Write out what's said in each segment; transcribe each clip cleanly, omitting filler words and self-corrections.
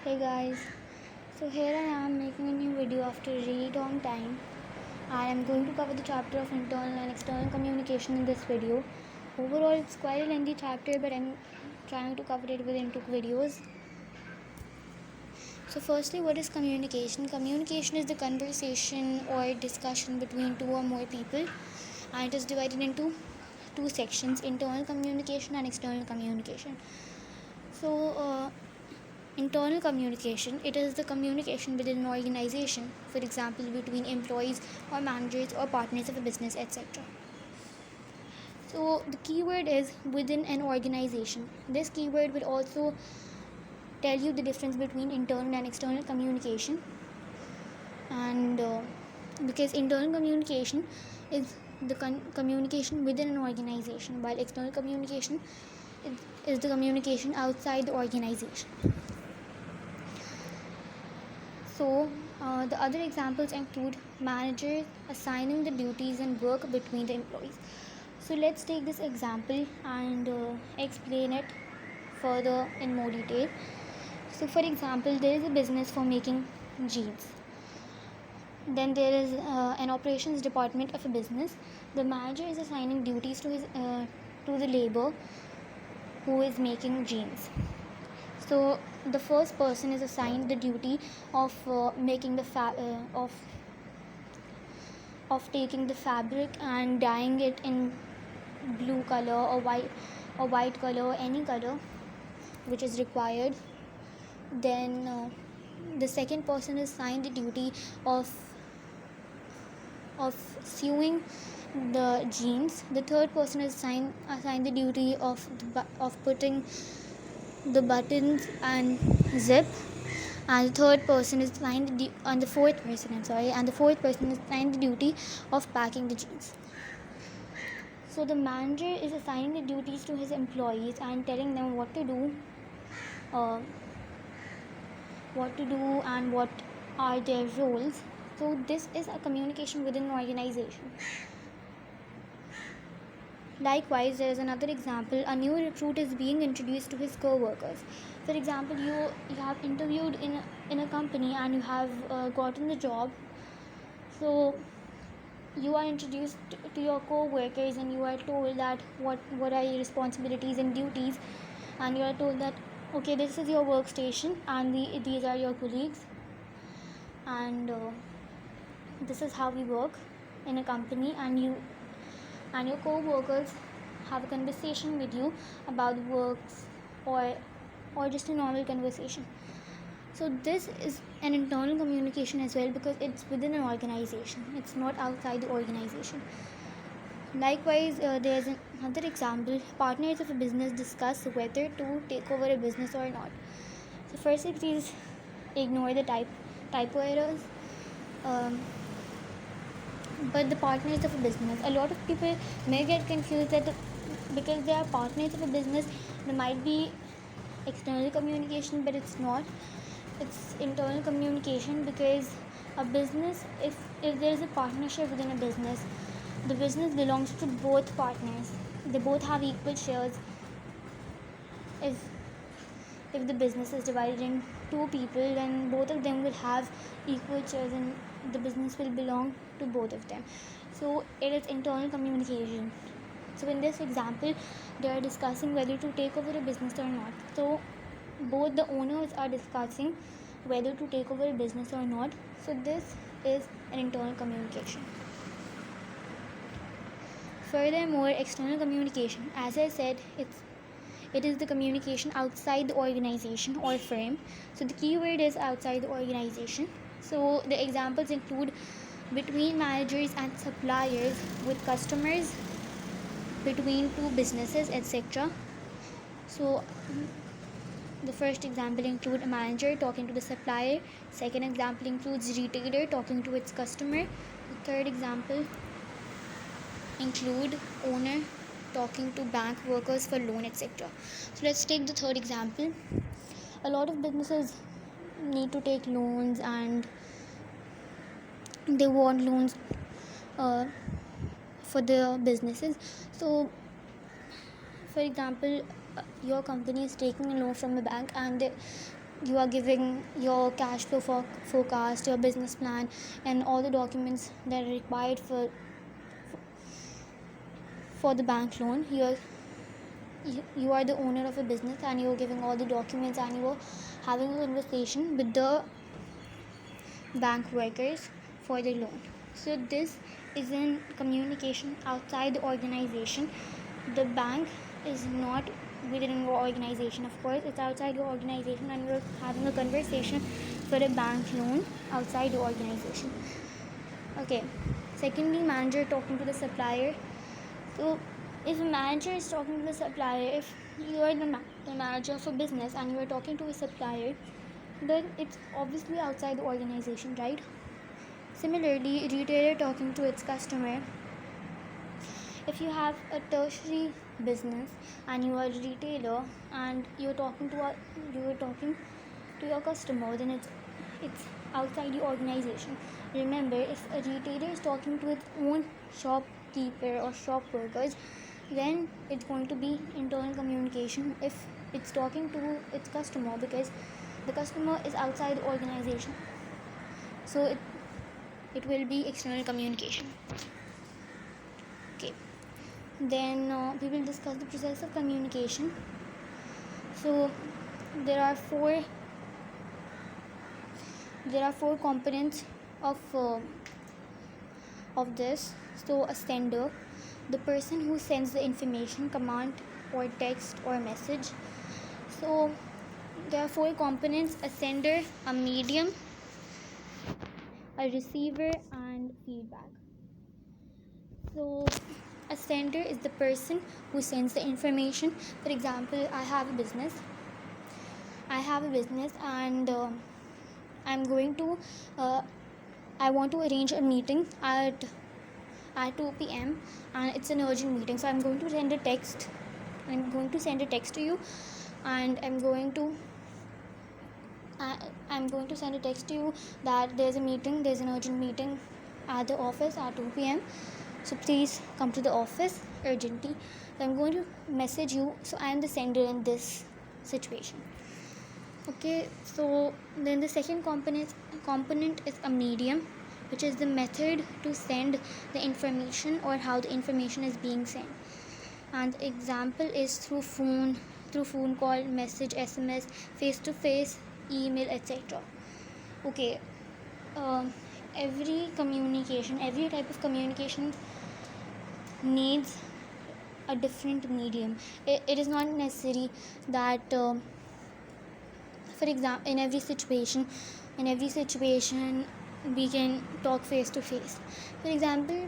Hey guys, so here I am making a new video after a really long time. I am going to cover the chapter of internal and external communication in this video. Overall, it's quite a lengthy chapter, but I'm trying to cover it within 2 videos. So firstly, what is communication? Communication is the conversation or discussion between two or more people, and it is divided into two sections: internal communication and external communication. So internal communication, it is the communication within an organization, for example between employees or managers or partners of a business, etc. So the keyword is within an organization. This keyword will also tell you the difference between internal and external communication, and because internal communication is the communication within an organization, while external communication is the communication outside the organization. So the other examples include managers assigning the duties and work between the employees. So let's take this example and explain it further in more detail. So for example, there is a business for making jeans. Then there is an operations department of a business. The manager is assigning duties to the labor who is making jeans. So the first person is assigned the duty of making the of taking the fabric and dyeing it in blue color or white color or any color which is required. Then the second person is assigned the duty of sewing the jeans. The third person is assigned the duty of putting the buttons and zip, and the third person is assigned the fourth person is assigned the duty of packing the jeans. So the manager is assigning the duties to his employees and telling them what to do and what are their roles. So this is a communication within an organization. Likewise, there is another example. A new recruit is being introduced to his co-workers. For example, you have interviewed in a company and you have gotten the job. So you are introduced to your co-workers and you are told that what are your responsibilities and duties, and you are told that okay, this is your workstation and these are your colleagues, and this is how we work in a company, and you and your co-workers have a conversation with you about works or just a normal conversation. So this is an internal communication as well, because it's within an organization, it's not outside the organization. Likewise, there's another example. Partners of a business discuss whether to take over a business or not. So firstly, please ignore the typo errors. But the partners of a business, a lot of people may get confused that because they are partners of a business, there might be external communication, but it's not. It's internal communication, because a business, if there is a partnership within a business, the business belongs to both partners. They both have equal shares. If the business is divided in two people, then both of them will have equal shares and the business will belong to both of them. So it is internal communication. So in this example, they are discussing whether to take over a business or not. So both the owners are discussing whether to take over a business or not. So this is an internal communication. Furthermore, external communication, as I said, it is the communication outside the organization or firm. So the keyword is outside the organization. So the examples include between managers and suppliers, with customers, between two businesses, etc. So the first example includes a manager talking to the supplier. Second example includes retailer talking to its customer. The third example include owner talking to bank workers for loan, etc. So let's take the third example. A lot of businesses need to take loans and they want loans for their businesses. So for example, your company is taking a loan from a bank and you are giving your cash flow forecast, your business plan, and all the documents that are required for the bank loan. You are the owner of a business, and you're giving all the documents, and you're having a conversation with the bank workers for the loan. So this is in communication outside the organization. The bank is not within your organization, of course it's outside your organization, and you're having a conversation for a bank loan outside your organization. Okay, secondly, manager talking to the supplier. So if a manager is talking to the supplier, if you are the manager of a business and you are talking to a supplier, then it's obviously outside the organization, right? Similarly, retailer talking to its customer. If you have a tertiary business and you are a retailer and you're talking to your customer, then it's outside the organization. Remember, if a retailer is talking to its own shopkeeper or shop workers, then it's going to be internal communication if it's talking to its customer, because the customer is outside the organization, so it will be external communication. Okay, then we will discuss the process of communication. So there are four components of this. So a sender, the person who sends the information, command or text or message. So there are four components: a sender, a medium, a receiver, and feedback. So a sender is the person who sends the information. For example, I have a business and I want to arrange a meeting at 2 p.m. and it's an urgent meeting, so I'm going to send a text to you, and I'm going to send a text to you that there's an urgent meeting at the office at 2 p.m. so please come to the office urgently. So I'm going to message you, so I am the sender in this situation. Okay, so then the second component is a medium, which is the method to send the information or how the information is being sent. And example is through phone call, message, SMS, face to face, email, etc. Okay, every type of communication needs a different medium. It is not necessary that for example, in every situation we can talk face to face. For example,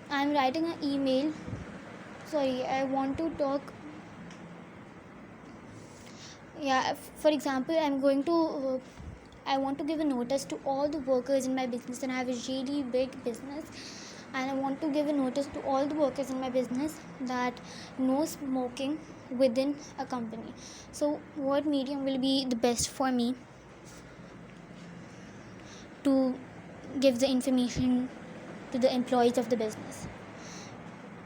I'm writing an email. For example, I want to give a notice to all the workers in my business, and I have a really big business, and I want to give a notice to all the workers in my business that no smoking within a company. So what medium will be the best for me to give the information to the employees of the business?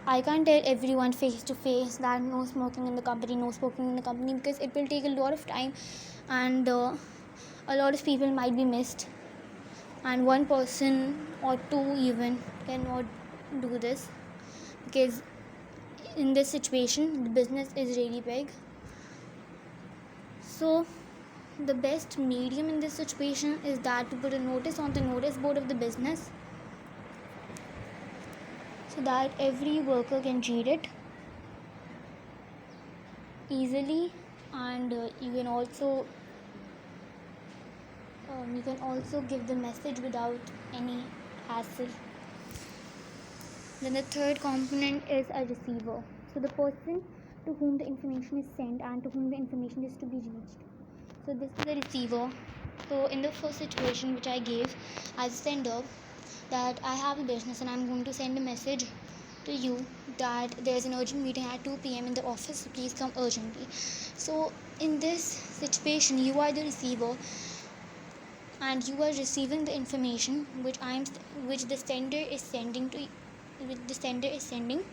I can't tell everyone face to face that no smoking in the company, because it will take a lot of time, and a lot of people might be missed, and one person or two even cannot do this, because in this situation the business is really big. So the best medium in this situation is that to put a notice on the notice board of the business, so that every worker can read it easily, and you can also give the message without any hassle. Then the third component is a receiver. So the person to whom the information is sent and to whom the information is to be reached. So this is the receiver. So in the first situation which I gave as a sender, that I have a business and I'm going to send a message to you that there's an urgent meeting at 2 p.m. in the office, so please come urgently. So in this situation, you are the receiver and you are receiving the information which the sender is sending to which the sender is sending.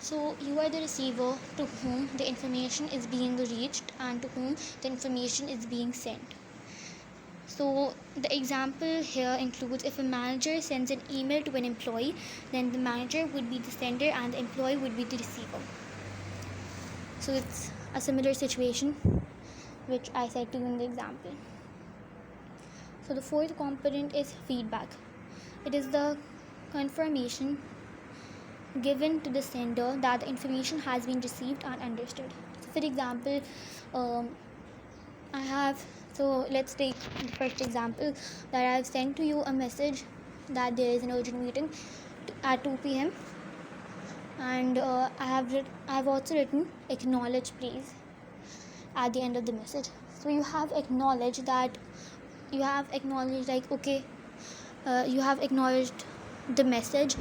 So you are the receiver to whom the information is being reached and to whom the information is being sent. So the example here includes if a manager sends an email to an employee, then the manager would be the sender and the employee would be the receiver. So it's a similar situation which I said to you in the example. So the fourth component is feedback. It is the confirmation given to the sender that the information has been received and understood. So for example, let's take the first example, that I have sent to you a message that there is an urgent meeting at 2 p.m. and I have also written acknowledge please at the end of the message. So you have acknowledged like okay, you have acknowledged the message.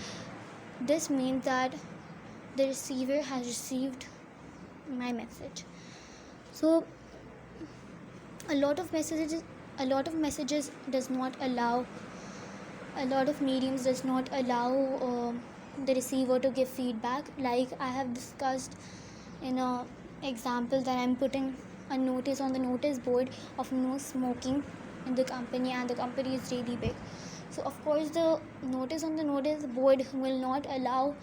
This means that the receiver has received my message. So a lot of mediums does not allow the receiver to give feedback. Like I have discussed in a example that I'm putting a notice on the notice board of no smoking in the company, and the company is really big. So of course the notice on the notice board will not allow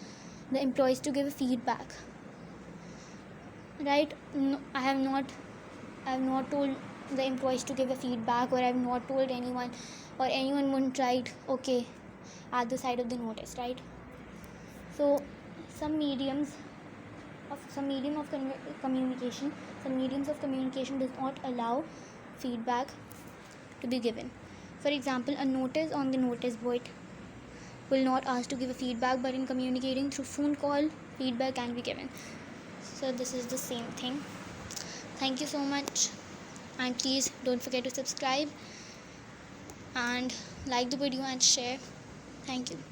the employees to give feedback, right? No, I have not told the employees to give a feedback, or I have not told anyone, or anyone wouldn't write okay at the side of the notice, right? So some mediums of communication does not allow feedback to be given. For example, a notice on the notice board will not ask to give a feedback, but in communicating through phone call, feedback can be given. So this is the same thing. Thank you so much, and please don't forget to subscribe and like the video and share. Thank you.